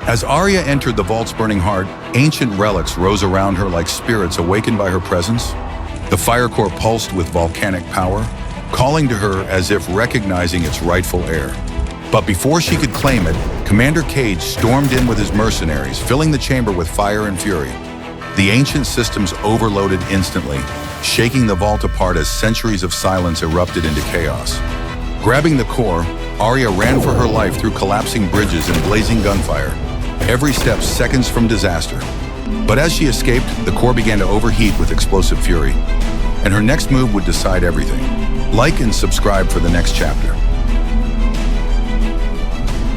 As Aria entered the vault's burning heart, ancient relics rose around her like spirits awakened by her presence. The fire core pulsed with volcanic power, calling to her as if recognizing its rightful heir. But before she could claim it, Commander Kade stormed in with his mercenaries, filling the chamber with fire and fury. The ancient systems overloaded instantly, shaking the vault apart as centuries of silence erupted into chaos. Grabbing the core, Aria ran for her life through collapsing bridges and blazing gunfire, every step seconds from disaster. But as she escaped, the core began to overheat with explosive fury, and her next move would decide everything. Like and subscribe for the next chapter.